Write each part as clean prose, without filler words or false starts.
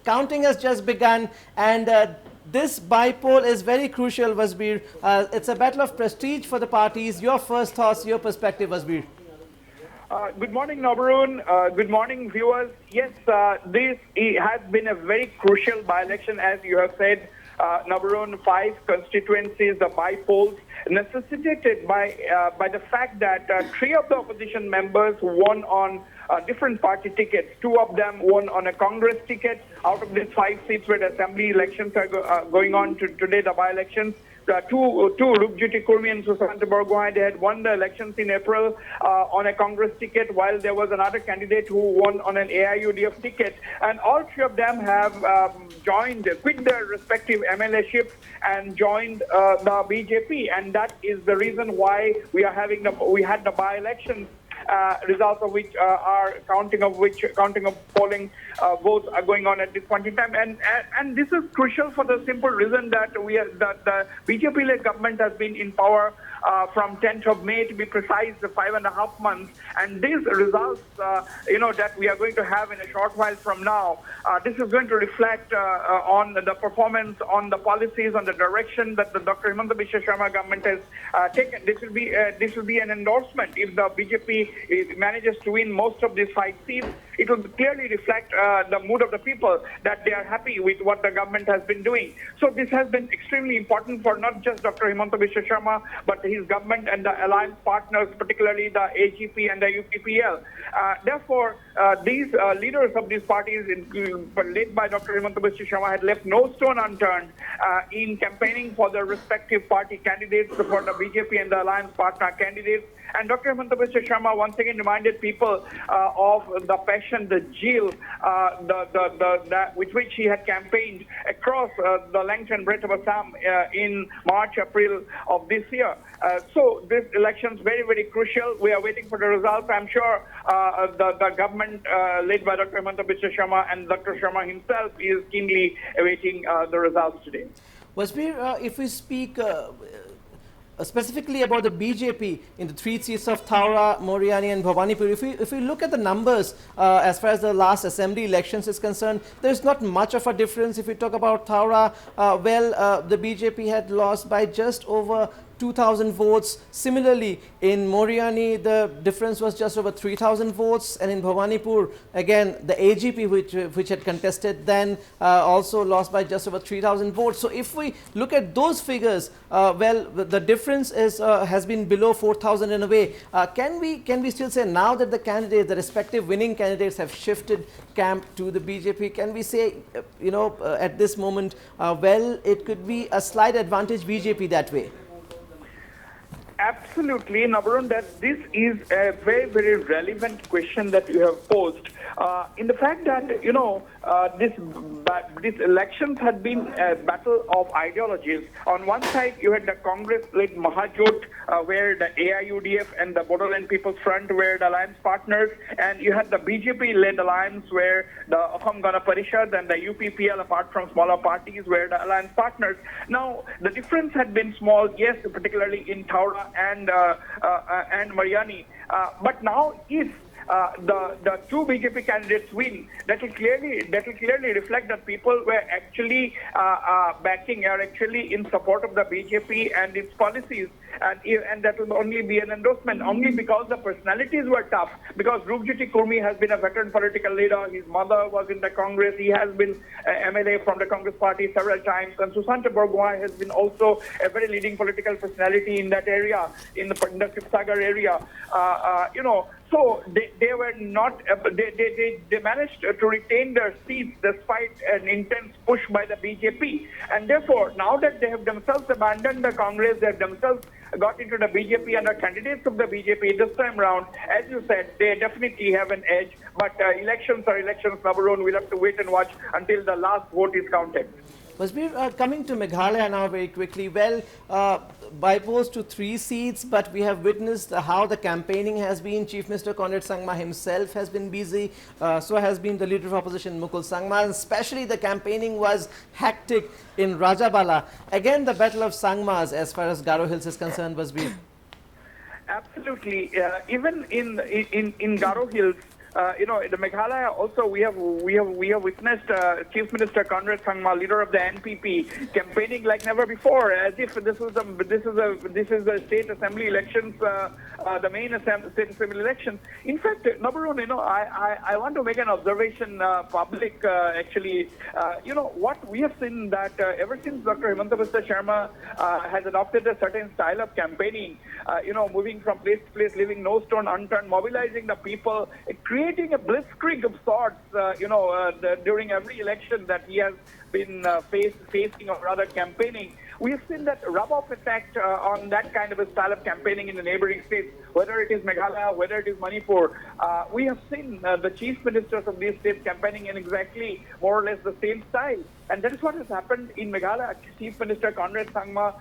counting has just begun, and this by-poll is very crucial, Wasbir. It's a battle of prestige for the parties. Your first thoughts, your perspective, Wasbir. Good morning, Nabarun. Good morning, viewers. Yes, this has been a very crucial by-election, as you have said. Nabarun, 5 constituencies, the by-polls, necessitated by the fact that 3 of the opposition members won on different party tickets. 2 of them won on a Congress ticket. Out of these 5 seats where the assembly elections are going on today, the by-elections, two Rupjyoti Kurmi and Susanta Borgohain, they had won the elections in April on a Congress ticket, while there was another candidate who won on an AIUDF ticket. And all 3 of them have quit their respective MLA-ships and joined the BJP. And that is the reason why we had the by-elections. Results of which are counting of polling votes are going on at this point in time, and this is crucial for the simple reason that the BJP-led government has been in power from 10th of May, to be precise, 5.5 months, and these results, that we are going to have in a short while from now, this is going to reflect on the performance, on the policies, on the direction that the Dr. Himanta Biswa Sharma government has taken. This will be an endorsement. If the BJP manages to win most of these 5 seats, it will clearly reflect the mood of the people, that they are happy with what the government has been doing. So this has been extremely important for not just Dr. Himanta Biswa Sharma, but his government and the alliance partners, particularly the AGP and the UPPL. Therefore, these leaders of these parties, led by Dr. Himanta Biswa Sharma, had left no stone unturned in campaigning for their respective party candidates, for the BJP and the alliance partner candidates. And Dr. Himanta Biswa Sharma once again reminded people of the passion, the zeal, with which he had campaigned across the length and breadth of Assam in March, April of this year. So this election is very, very crucial. We are waiting for the results. I'm sure the government led by Dr. Himanta Biswa Sharma and Dr. Sharma himself is keenly awaiting the results today. Wasbir, if we speak specifically about the BJP in the 3 seats of Thaura, Moriani and Bhawanipur, if we look at the numbers as far as the last assembly elections is concerned, there's not much of a difference. If we talk about Thaura, the BJP had lost by just over 2,000 votes. Similarly, in Moriani, the difference was just over 3,000 votes, and in Bhawanipur, again, the AGP, which had contested then, also lost by just over 3,000 votes. So if we look at those figures, the difference has been below 4,000 in a way. Can we still say, now that the respective winning candidates have shifted camp to the BJP, can we say, at this moment, it could be a slight advantage BJP that way? Absolutely, Nabarun, that this is a very, very relevant question that you have posed. In the fact that, these elections had been a battle of ideologies. On one side, you had the Congress-led Mahajot, where the AIUDF and the Bodoland People's Front were the alliance partners, and you had the BJP-led alliance where the Assam Gana Parishad and the UPPL, apart from smaller parties, were the alliance partners. Now, the difference had been small, yes, particularly in Thaura and Mariani. But now, if the 2 BJP candidates win, that will clearly reflect that people were actually backing, or actually in support of the BJP and its policies, and that will only be an endorsement, only because the personalities were tough. Because Rupjyoti Kurmi has been a veteran political leader, his mother was in the Congress, he has been MLA from the Congress party several times, and Susanta Borgohain has been also a very leading political personality in that area, in the Shivsagar area. So they were not. They managed to retain their seats despite an intense push by the BJP. And therefore, now that they have themselves abandoned the Congress, they have themselves got into the BJP and are candidates of the BJP this time round, as you said, they definitely have an edge. But elections are elections, Nabarun. We'll have to wait and watch until the last vote is counted. Wasbir, coming to Meghalaya now very quickly, by-polls to 3 seats, but we have witnessed how the campaigning has been. Chief Minister Conrad Sangma himself has been busy, so has been the leader of opposition Mukul Sangma, and especially the campaigning was hectic in Rajabala. Again, the battle of Sangmas as far as Garo Hills is concerned, Wasbir. Absolutely. Even in Garo Hills, in the Meghalaya also we have witnessed Chief Minister Conrad Sangma, leader of the NPP, campaigning like never before, as if this is the state assembly elections, the main state assembly elections. In fact, number one, I want to make an observation, public actually. What we have seen that ever since Dr. Himanta Biswa Sharma has adopted a certain style of campaigning, moving from place to place, leaving no stone unturned, mobilizing the people, creating a blitzkrieg of sorts, during every election that he has been facing or rather campaigning. We have seen that rub-off effect on that kind of a style of campaigning in the neighboring states, whether it is Meghalaya, whether it is Manipur. We have seen the chief ministers of these states campaigning in exactly more or less the same style. And that is what has happened in Meghalaya. Chief Minister Conrad Sangma,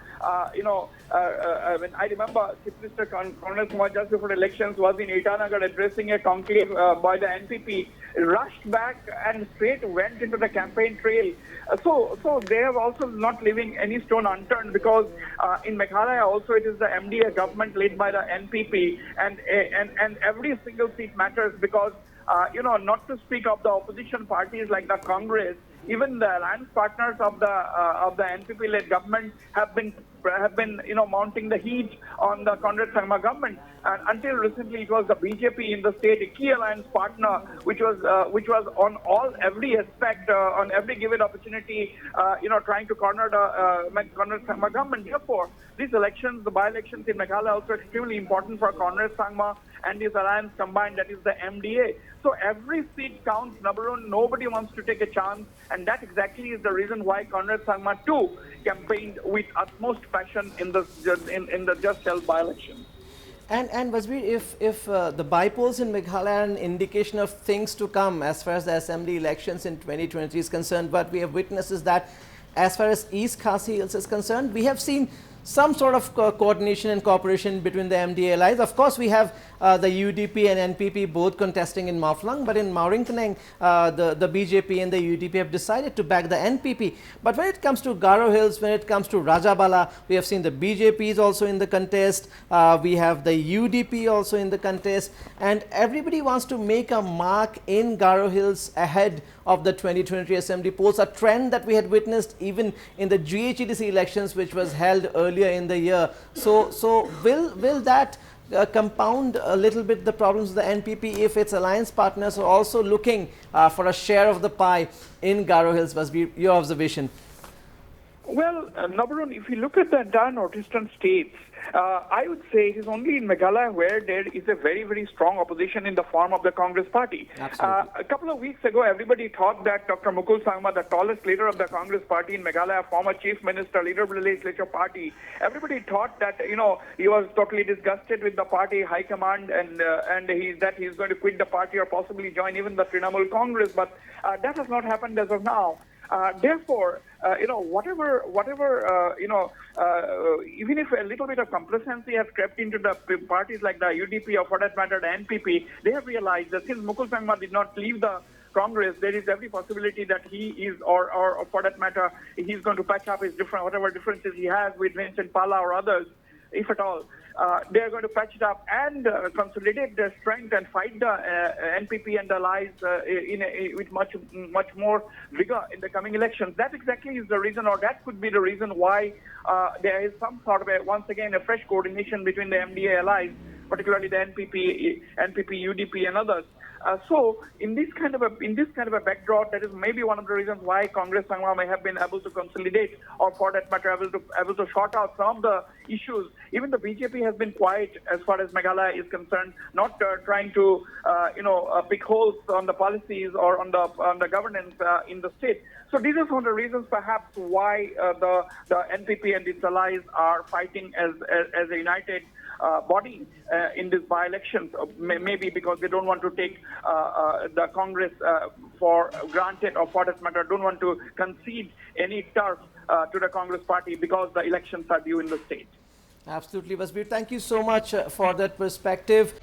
when I remember Chief Minister Conrad Sangma just before the elections was in Itanagar addressing a conclave by the NPP, rushed back and straight went into the campaign trail. So they have also not leaving any stone unturned, because in Meghalaya also it is the MDA government led by the NPP, and every single seat matters, because not to speak of the opposition parties like the Congress, even the alliance partners of the NPP-led government have been mounting the heat on the Conrad Sangma government. And until recently, it was the BJP in the state, a key alliance partner, which was on every aspect, on every given opportunity, trying to corner the Conrad Sangma government. Therefore, these elections, the by-elections in Meghalaya, are also extremely important for Conrad Sangma and his alliance combined, that is the MDA. So every seat counts, number one. Nobody wants to take a chance, and that exactly is the reason why Conrad Sangma too campaigned with utmost passion in the just held by-election. And Basbir, if the by-polls in Meghalaya are an indication of things to come as far as the assembly elections in 2023 is concerned, what we have witnessed is that as far as East Khasi Hills is concerned, we have seen some sort of coordination and cooperation between the MDA allies. Of course, we have the UDP and NPP both contesting in Mawphlang, but in Mawryngkneng, the BJP and the UDP have decided to back the NPP. But when it comes to Garo Hills, when it comes to Rajabala, we have seen the BJP is also in the contest. We have the UDP also in the contest, and everybody wants to make a mark in Garo Hills ahead of the 2023 assembly polls, a trend that we had witnessed even in the GHEDC elections, which was held earlier in the year. So will that compound a little bit the problems of the NPP if its alliance partners are also looking for a share of the pie in Garo Hills? Basbir, your observation. Well, number one, if you look at the entire northeastern states, I would say it is only in Meghalaya where there is a very, very strong opposition in the form of the Congress party. A couple of weeks ago, everybody thought that Dr. Mukul Sangma, the tallest leader of the Congress party in Meghalaya, former chief minister, leader of the legislature party, everybody thought that, he was totally disgusted with the party high command, and he's going to quit the party or possibly join even the Trinamool Congress. But that has not happened as of now. Therefore, whatever, even if a little bit of complacency has crept into the parties like the UDP or for that matter the NPP, they have realized that since Mukul Sangma did not leave the Congress, there is every possibility that he is, or for that matter, he's going to patch up his whatever differences he has with Vincent Pala or others, if at all. They are going to patch it up and consolidate their strength and fight the NPP and the allies with much more vigor in the coming elections. That exactly is the reason, or that could be the reason why there is some sort of once again a fresh coordination between the MDA allies, particularly the NPP, UDP, and others. So in this kind of a backdrop, that is maybe one of the reasons why Congress Sangma may have been able to consolidate, or for that matter, able to sort out some of the issues. Even the BJP has been quiet as far as Meghalaya is concerned, not trying to pick holes on the policies or on the governance in the state. So these are some of the reasons perhaps why the NPP and its allies are fighting as a united body in this by-elections, maybe because they don't want to take the Congress for granted, or for that matter, don't want to concede any turf to the Congress party because the elections are due in the state. Absolutely, Basbir. Thank you so much for that perspective.